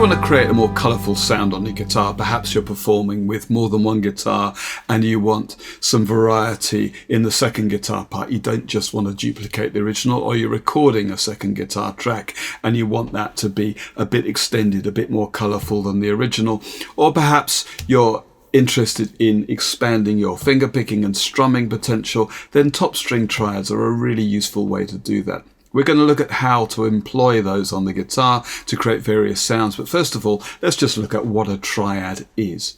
want to create a more colourful sound on your guitar, perhaps you're performing with more than one guitar and you want some variety in the second guitar part. You don't just want to duplicate the original, or you're recording a second guitar track and you want that to be a bit extended, a bit more colourful than the original, or perhaps you're interested in expanding your fingerpicking and strumming potential, then top string triads are a really useful way to do that. We're going to look at how to employ those on the guitar to create various sounds, but first of all, let's just look at what a triad is.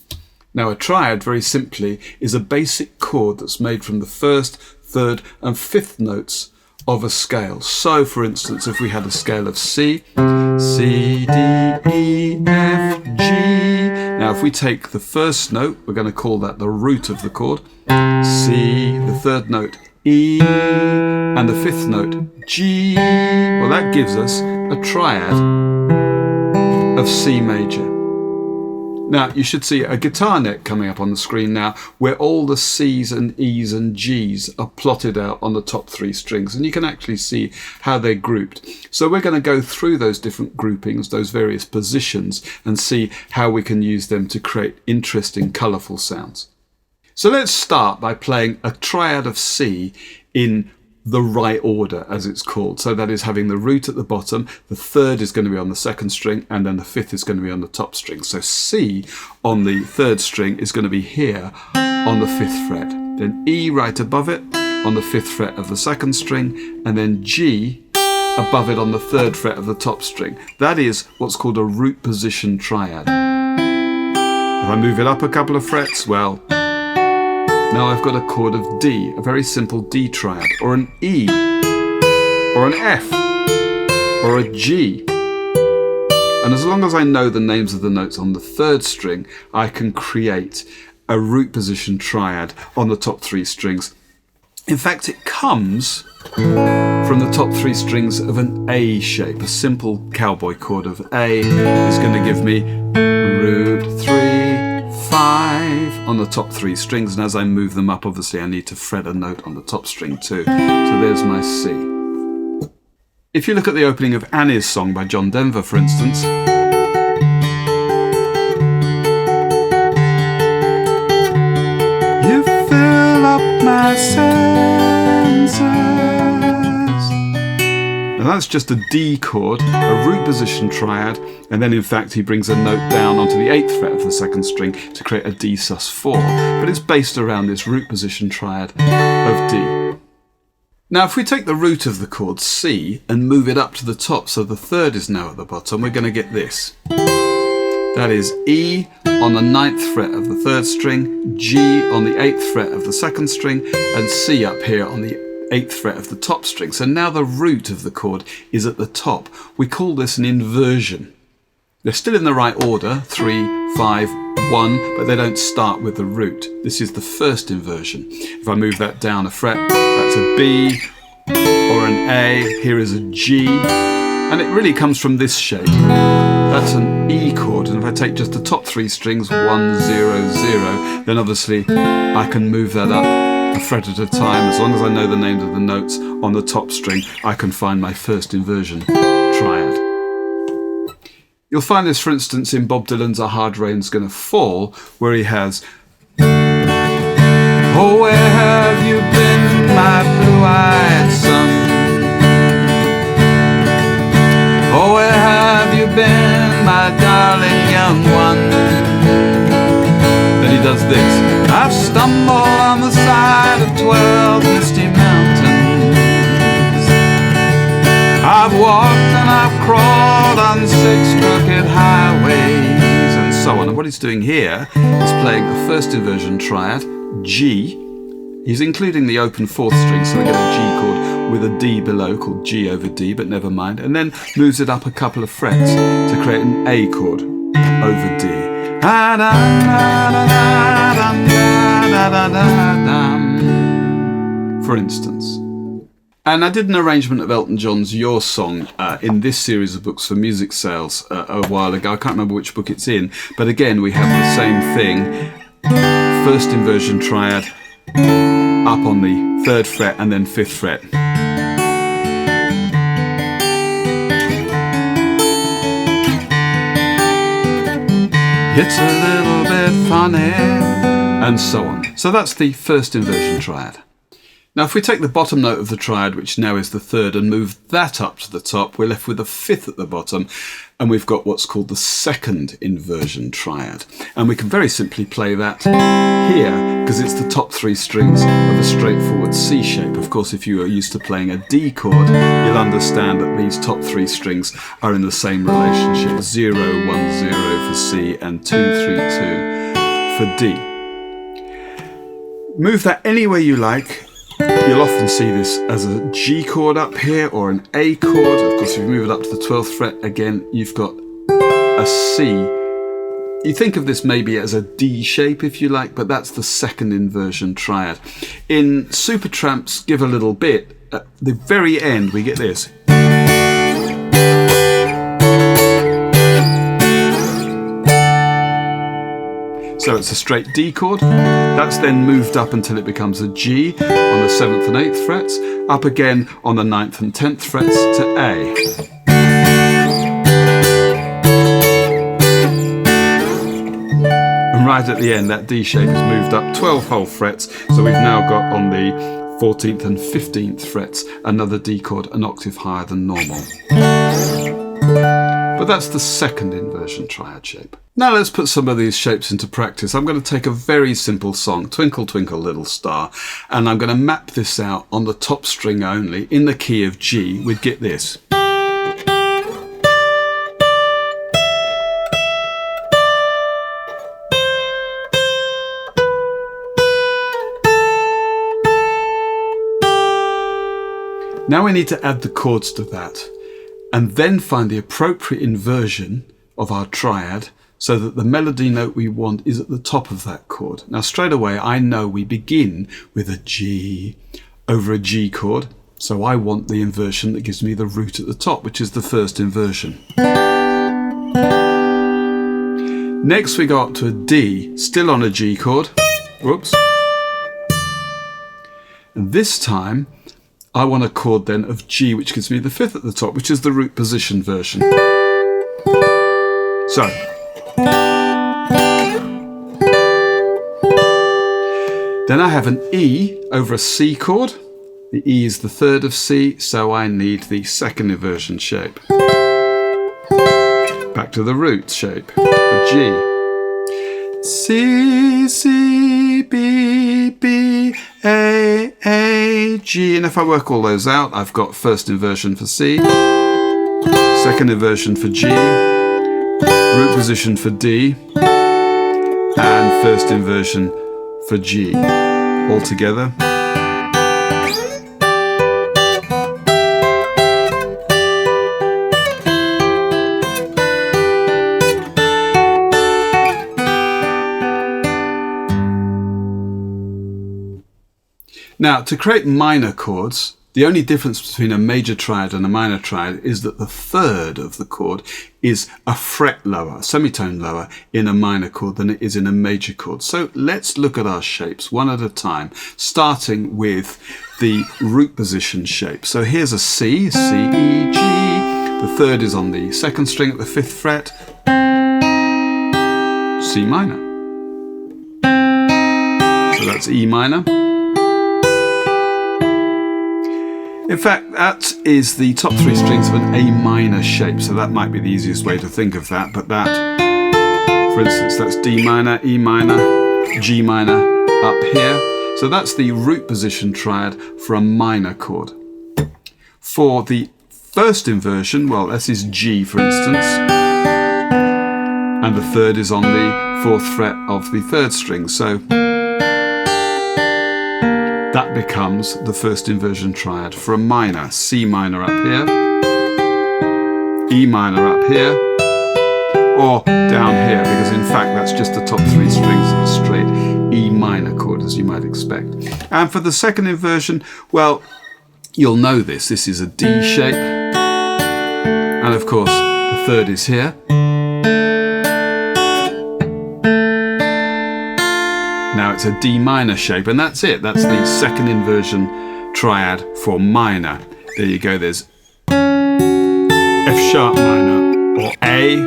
Now, a triad, very simply, is a basic chord that's made from the first, third and fifth notes of a scale. So, for instance, if we had a scale of C, C, D, E, F, G. Now, if we take the first note, we're going to call that the root of the chord, C, the third note, E, and the fifth note, G. Well, that gives us a triad of C major. Now, you should see a guitar neck coming up on the screen now, where all the C's and E's and G's are plotted out on the top three strings, and you can actually see how they're grouped. So we're going to go through those different groupings, those various positions, and see how we can use them to create interesting, colourful sounds. So let's start by playing a triad of C in the right order, as it's called. So that is having the root at the bottom, the third is going to be on the second string, and then the fifth is going to be on the top string. So C on the third string is going to be here on the fifth fret. Then E right above it on the fifth fret of the second string, and then G above it on the third fret of the top string. That is what's called a root position triad. If I move it up a couple of frets, well, now I've got a chord of D, a very simple D triad, or an E, or an F, or a G. And as long as I know the names of the notes on the third string, I can create a root position triad on the top three strings. In fact, it comes from the top three strings of an A shape. A simple cowboy chord of A is going to give me root 3, 5 on the top three strings, and as I move them up, obviously I need to fret a note on the top string too. So there's my C. If you look at the opening of Annie's song by John Denver, for instance, you fill up my senses. Now that's just a D chord, a root position triad, and then in fact he brings a note down onto the 8th fret of the second string to create a D sus4, but it's based around this root position triad of D. Now if we take the root of the chord C and move it up to the top, so the third is now at the bottom, we're going to get this. That is E on the 9th fret of the third string, G on the 8th fret of the second string, and C up here on the 8th fret of the top string. So now the root of the chord is at the top. We call this an inversion. They're still in the right order, 3, 5, 1, but they don't start with the root. This is the first inversion. If I move that down a fret, that's a B or an A. Here is a G, and it really comes from this shape. That's an E chord, and if I take just the top three strings, 1, 0, 0, then obviously I can move that up a fret at a time. As long as I know the names of the notes on the top string, I can find my first inversion triad. You'll find this, for instance, in Bob Dylan's A Hard Rain's Gonna Fall, where he has, oh, where have you been, my blue-eyed son? Oh, where have you been, my darling young one? Then he does this. I've stumbled on the side of 12 misty mountains. I've walked and I've crawled on 6 crooked highways, and so on. And what he's doing here is playing a first inversion triad, G. He's including the open 4th string, so we get a G chord with a D below called G over D, but never mind. And then moves it up a couple of frets to create an A chord over D. For instance. And I did an arrangement of Elton John's Your Song in this series of books for music sales a while ago. I can't remember which book it's in, but again we have the same thing. First inversion triad up on the 3rd fret and then 5th fret. It's a little bit funny, and so on. So that's the first inversion triad. Now if we take the bottom note of the triad, which now is the third, and move that up to the top, we're left with a fifth at the bottom, and we've got what's called the second inversion triad. And we can very simply play that here, because it's the top three strings of a straightforward C shape. Of course, if you are used to playing a D chord, you'll understand that these top three strings are in the same relationship: 0, 1, 0 for C, and 2, 3, 2 for D. Move that any way you like. You'll often see this as a G chord up here, or an A chord. Of course, if you move it up to the 12th fret, again, you've got a C. You think of this maybe as a D shape, if you like, but that's the second inversion triad. In Supertramp's Give a Little Bit, at the very end, we get this. So it's a straight D chord. That's then moved up until it becomes a G on the 7th and 8th frets, up again on the 9th and 10th frets to A. And right at the end, that D shape is moved up 12 whole frets, so we've now got on the 14th and 15th frets another D chord an octave higher than normal. But that's the second inversion triad shape. Now let's put some of these shapes into practice. I'm going to take a very simple song, Twinkle Twinkle Little Star, and I'm going to map this out on the top string only in the key of G. We'd get this. Now we need to add the chords to that, and then find the appropriate inversion of our triad so that the melody note we want is at the top of that chord. Now straight away I know we begin with a G over a G chord, so I want the inversion that gives me the root at the top, which is the first inversion. Next we go up to a D, still on a G chord. Whoops. And this time I want a chord then of G, which gives me the fifth at the top, which is the root position version. So, then I have an E over a C chord. The E is the third of C, so I need the second inversion shape. Back to the root shape, the G. C, C, B, B, A, A, G. And if I work all those out, I've got first inversion for C, second inversion for G, root position for D, and first inversion for G. All together. Now, to create minor chords, the only difference between a major triad and a minor triad is that the third of the chord is a fret lower, a semitone lower in a minor chord than it is in a major chord. So let's look at our shapes one at a time, starting with the root position shape. So here's a C, C, E, G. The third is on the second string at the 5th fret, C minor. So that's E minor. In fact, that is the top 3 strings of an A minor shape, so that might be the easiest way to think of that. But that, for instance, that's D minor, E minor, G minor up here. So that's the root position triad for a minor chord. For the first inversion, well, this is G, for instance, and the third is on the 4th fret of the 3rd string. So that becomes the first inversion triad for a minor. C minor up here, E minor up here, or down here, because in fact that's just the top 3 strings of a straight E minor chord, as you might expect. And for the second inversion, well, you'll know this. This is a D shape, and of course the third is here. Now it's a D minor shape, and that's it. That's the second inversion triad for minor. There you go. There's F sharp minor, or A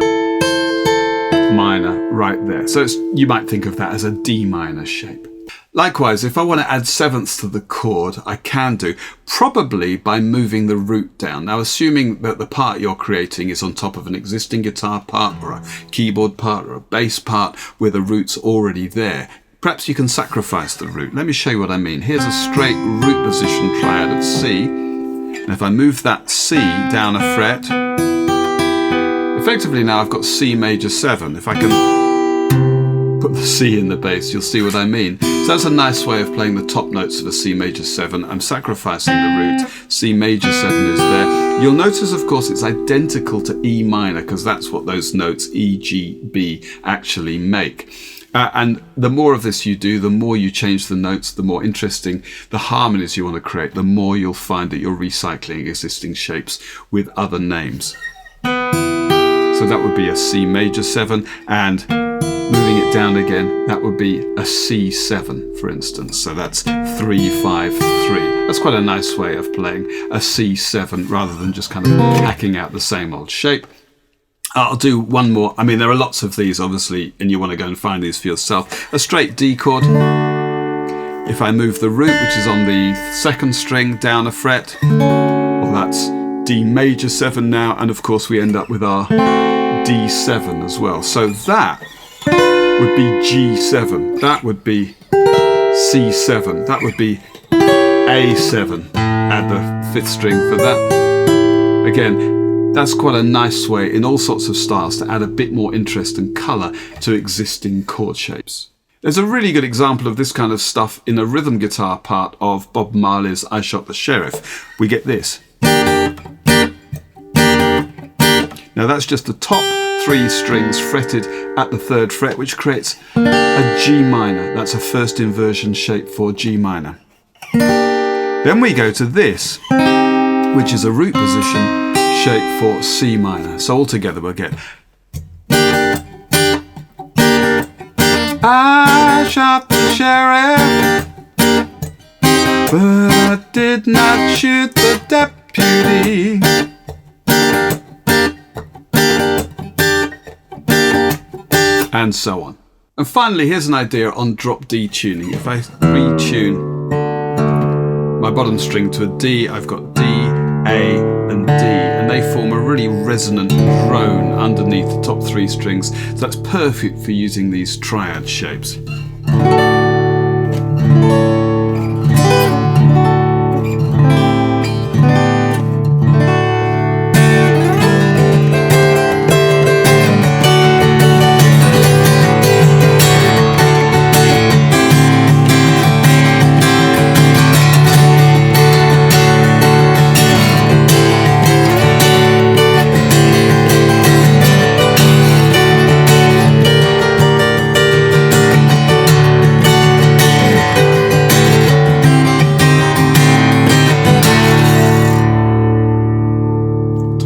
minor right there. So you might think of that as a D minor shape. Likewise, if I want to add sevenths to the chord, I can do, probably by moving the root down. Now, assuming that the part you're creating is on top of an existing guitar part or a keyboard part or a bass part where the root's already there, perhaps you can sacrifice the root. Let me show you what I mean. Here's a straight root position triad of C. And if I move that C down a fret, effectively now I've got C major 7. If I can put the C in the bass, you'll see what I mean. So that's a nice way of playing the top notes of a C major 7. I'm sacrificing the root. C major 7 is there. You'll notice, of course, it's identical to E minor because that's what those notes E, G, B actually make. And the more of this you do, the more you change the notes, the more interesting the harmonies you want to create, the more you'll find that you're recycling existing shapes with other names. So that would be a C major 7, and moving it down again, that would be a C7, for instance. So that's 3, 5, 3. That's quite a nice way of playing a C7 rather than just kind of hacking out the same old shape. I'll do one more. I mean, there are lots of these, obviously, and you want to go and find these for yourself. A straight D chord. If I move the root, which is on the 2nd string, down a fret, well, that's D major 7 now, and of course we end up with our D7 as well. So that would be G7, that would be C7, that would be A7. Add the 5th string for that. Again, that's quite a nice way in all sorts of styles to add a bit more interest and colour to existing chord shapes. There's a really good example of this kind of stuff in a rhythm guitar part of Bob Marley's I Shot the Sheriff. We get this. Now that's just the top 3 strings fretted at the 3rd fret, which creates a G minor. That's a first inversion shape for G minor. Then we go to this, which is a root position shape for C minor. So altogether we'll get I shot the sheriff, but I did not shoot the deputy. And so on. And finally, here's an idea on drop D tuning. If I retune my bottom string to a D, I've got D, A, and D, and they form a really resonant drone underneath the top 3 strings. So that's perfect for using these triad shapes.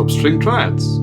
String triads.